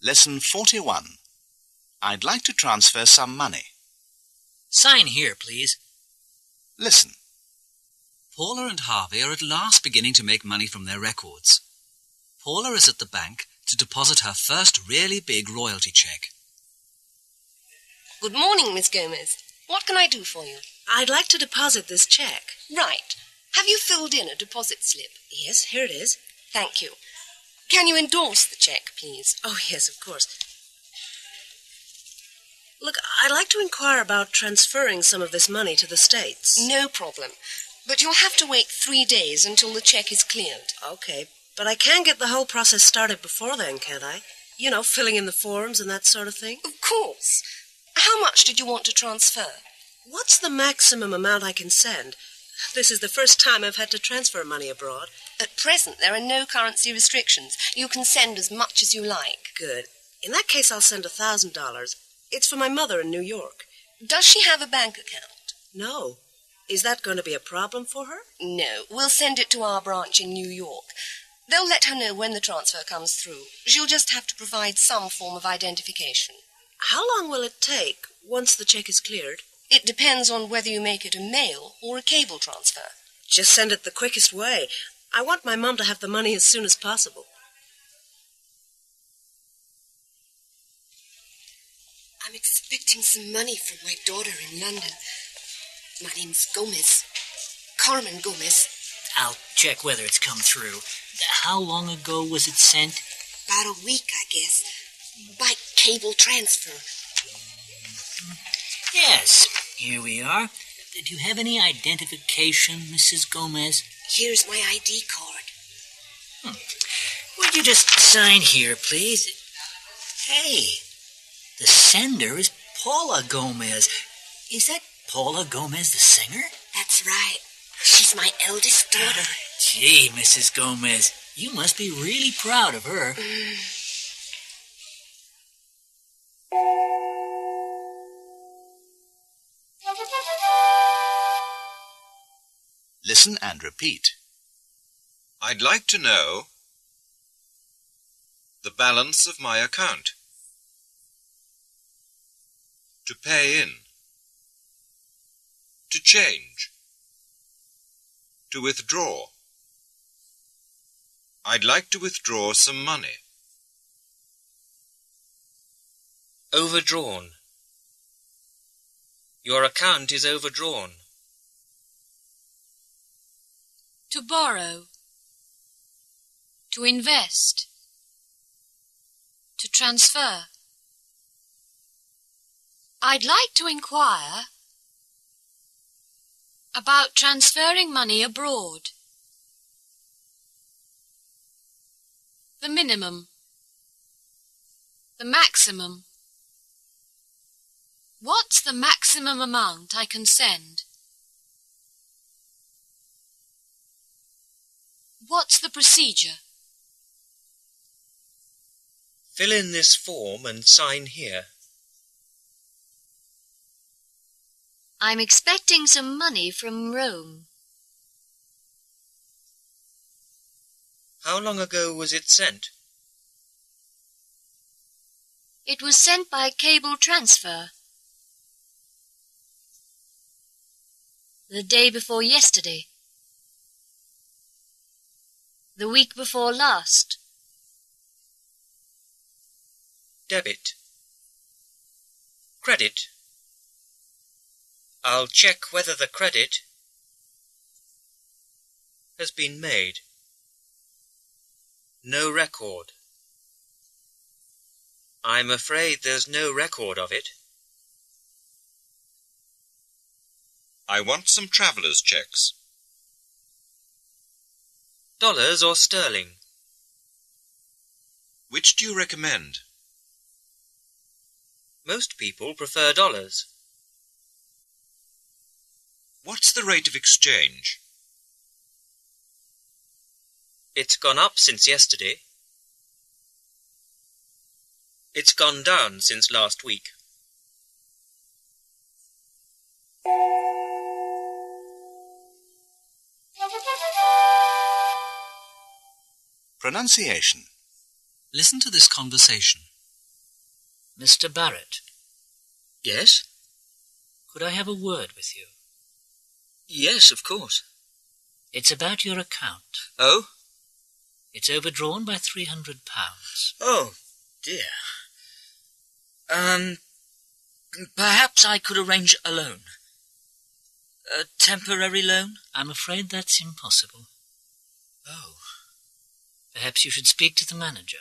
Lesson 41. I'd like to transfer some money. Sign here, please. Listen. Paula and Harvey are at last beginning to make money from their records. Paula is at the bank to deposit her first really big royalty cheque. Good morning, Miss Gomez. What can I do for you? I'd like to deposit this cheque. Right. Have you filled in a deposit slip? Yes, here it is. Thank you. Can you endorse the cheque, please? Oh, yes, of course. Look, I'd like to inquire about transferring some of this money to the States. No problem. But you'll have to wait 3 days until the cheque is cleared. Okay, but I can get the whole process started before then, can't I? You know, filling in the forms and that sort of thing. Of course. How much did you want to transfer? What's the maximum amount I can send? This is the first time I've had to transfer money abroad. At present, there are no currency restrictions. You can send as much as you like. Good. In that case, I'll send $1,000. It's for my mother in New York. Does she have a bank account? No. Is that going to be a problem for her? No. We'll send it to our branch in New York. They'll let her know when the transfer comes through. She'll just have to provide some form of identification. How long will it take once the cheque is cleared? It depends on whether you make it a mail or a cable transfer. Just send it the quickest way. I want my mom to have the money as soon as possible. I'm expecting some money from my daughter in London. My name's Gomez. Carmen Gomez. I'll check whether it's come through. How long ago was it sent? About a week, I guess. By cable transfer. Yes, here we are. Do you have any identification, Mrs. Gomez? Here's my ID card. Would you just sign here, please? Hey, the sender is Paula Gomez. Is that Paula Gomez, the singer? That's right. She's my eldest daughter. Gee, Mrs. Gomez, you must be really proud of her. Listen and repeat. I'd like to know the balance of my account. To pay in. To change. To withdraw. I'd like to withdraw some money. Overdrawn. Your account is overdrawn. To borrow. To invest. To transfer. I'd like to inquire about transferring money abroad. The minimum. The maximum. What's the maximum amount I can send? What's the procedure? Fill in this form and sign here. I'm expecting some money from Rome. How long ago was it sent? It was sent by cable transfer. The day before yesterday. The week before last. Debit. Credit. I'll check whether the credit has been made. No record. I'm afraid there's no record of it. I want some traveller's cheques. Dollars or sterling? Which do you recommend? Most people prefer dollars. What's the rate of exchange? It's gone up since yesterday. It's gone down since last week. Pronunciation. Listen to this conversation. Mr. Barrett, Yes? could I have a word with you? Yes, of course. It's about your account. Oh? It's overdrawn by £300. Oh, dear. Perhaps I could arrange a loan. A temporary loan? I'm afraid that's impossible. Oh. Perhaps you should speak to the manager.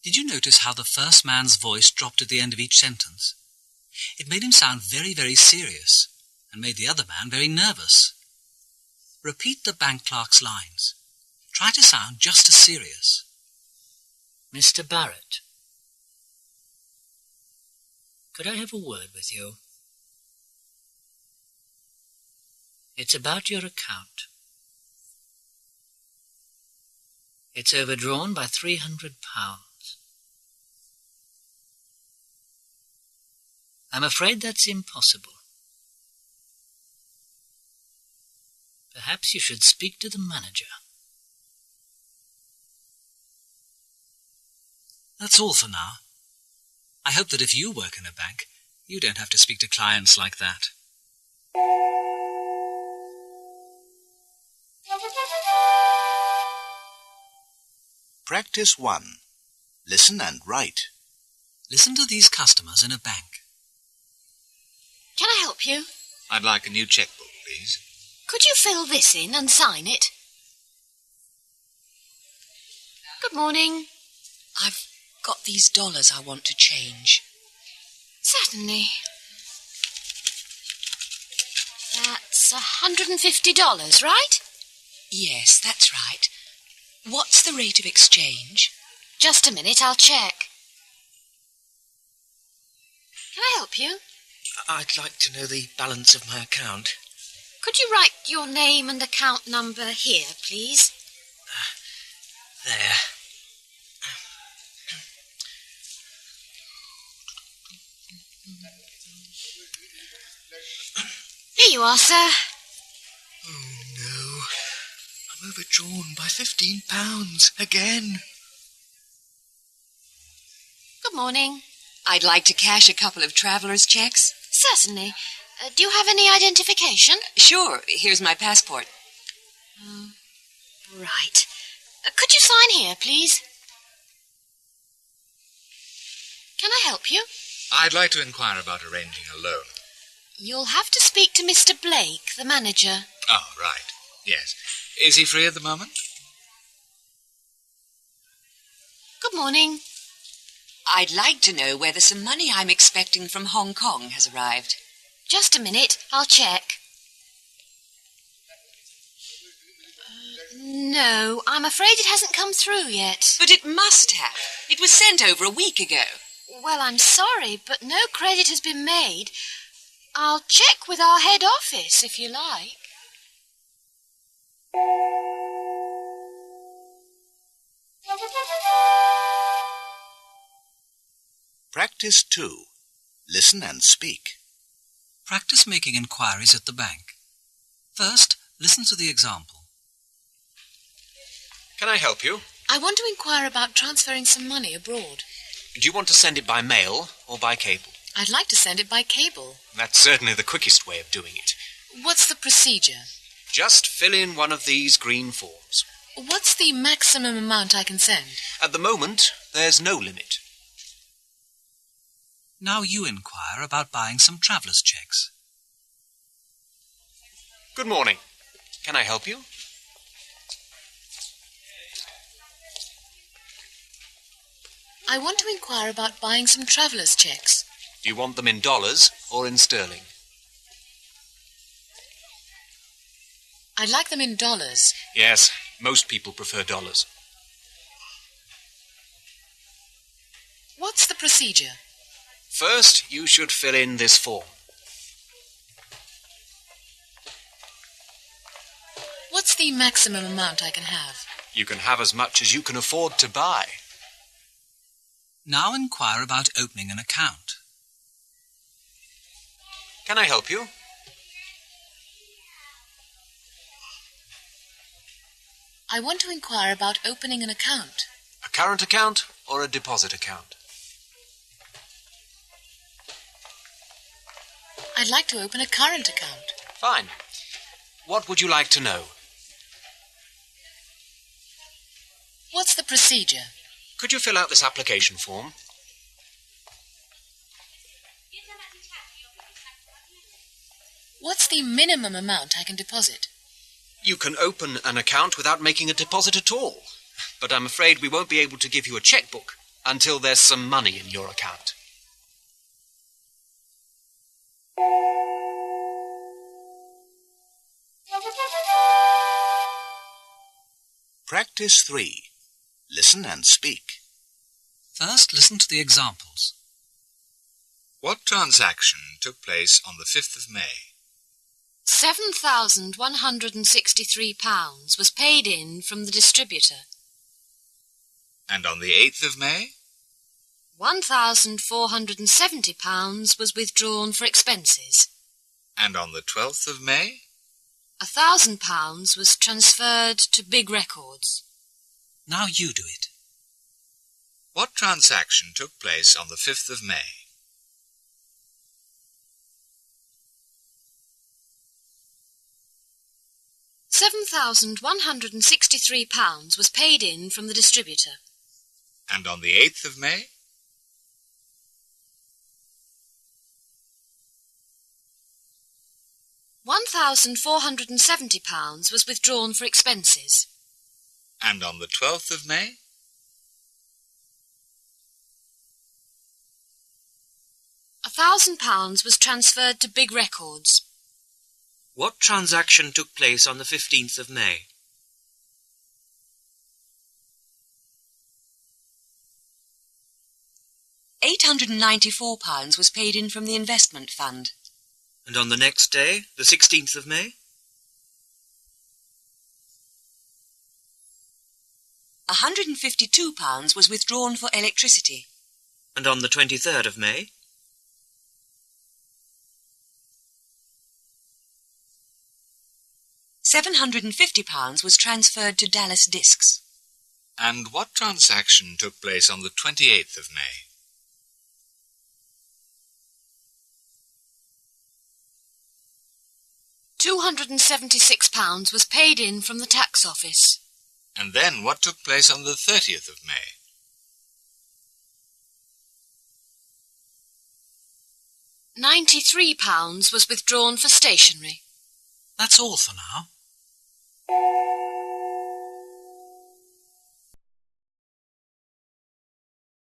Did you notice how the first man's voice dropped at the end of each sentence? It made him sound very, very serious, and made the other man very nervous. Repeat the bank clerk's lines. Try to sound just as serious. Mr. Barrett, could I have a word with you? It's about your account. It's overdrawn by £300. I'm afraid that's impossible. Perhaps you should speak to the manager. That's all for now. I hope that if you work in a bank, you don't have to speak to clients like that. Practice 1. Listen and write. Listen to these customers in a bank. Can I help you? I'd like a new checkbook, please. Could you fill this in and sign it? Good morning. I've got these dollars I want to change. Certainly. That's $150, right? Yes, that's right. What's the rate of exchange? Just a minute, I'll check. Can I help you? I'd like to know the balance of my account. Could you write your name and account number here, please? There. Here you are, sir. Oh, no. I'm overdrawn by £15 again. Good morning. I'd like to cash a couple of traveller's checks. Certainly. Do you have any identification? Sure, here's my passport. Right. Could you sign here, please? Can I help you? I'd like to inquire about arranging a loan. You'll have to speak to Mr. Blake, the manager. Oh, right. Yes. Is he free at the moment? Good morning. I'd like to know whether some money I'm expecting from Hong Kong has arrived. Just a minute, I'll check. No, I'm afraid it hasn't come through yet. But it must have. It was sent over a week ago. Well, I'm sorry, but no credit has been made. I'll check with our head office, if you like. Practice 2. Listen and speak. Practice making inquiries at the bank. First, listen to the example. Can I help you? I want to inquire about transferring some money abroad. Do you want to send it by mail or by cable? I'd like to send it by cable. That's certainly the quickest way of doing it. What's the procedure? Just fill in one of these green forms. What's the maximum amount I can send? At the moment, there's no limit. Now you inquire about buying some traveller's checks. Good morning. Can I help you? I want to inquire about buying some traveller's checks. Do you want them in dollars or in sterling? I'd like them in dollars. Yes, most people prefer dollars. What's the procedure? First, you should fill in this form. What's the maximum amount I can have? You can have as much as you can afford to buy. Now inquire about opening an account. Can I help you? I want to inquire about opening an account. A current account or a deposit account? I'd like to open a current account. Fine. What would you like to know? What's the procedure? Could you fill out this application form? What's the minimum amount I can deposit? You can open an account without making a deposit at all. But I'm afraid we won't be able to give you a checkbook until there's some money in your account. Practice 3. Listen and speak. First, listen to the examples. What transaction took place on the 5th of May? £7,163 was paid in from the distributor. And on the 8th of May? £1,470 was withdrawn for expenses. And on the 12th of May? £1,000 was transferred to Big Records. Now you do it. What transaction took place on the 5th of May? £7,163 was paid in from the distributor. And on the 8th of May? £1,470 was withdrawn for expenses. And on the 12th of May? £1,000 was transferred to Big Records. What transaction took place on the 15th of May? £894 was paid in from the investment fund. And on the next day, the 16th of May? £152 was withdrawn for electricity. And on the 23rd of May? £750 was transferred to Dallas Discs. And what transaction took place on the 28th of May? £276 was paid in from the tax office. And then what took place on the 30th of May? £93 was withdrawn for stationery. That's all for now.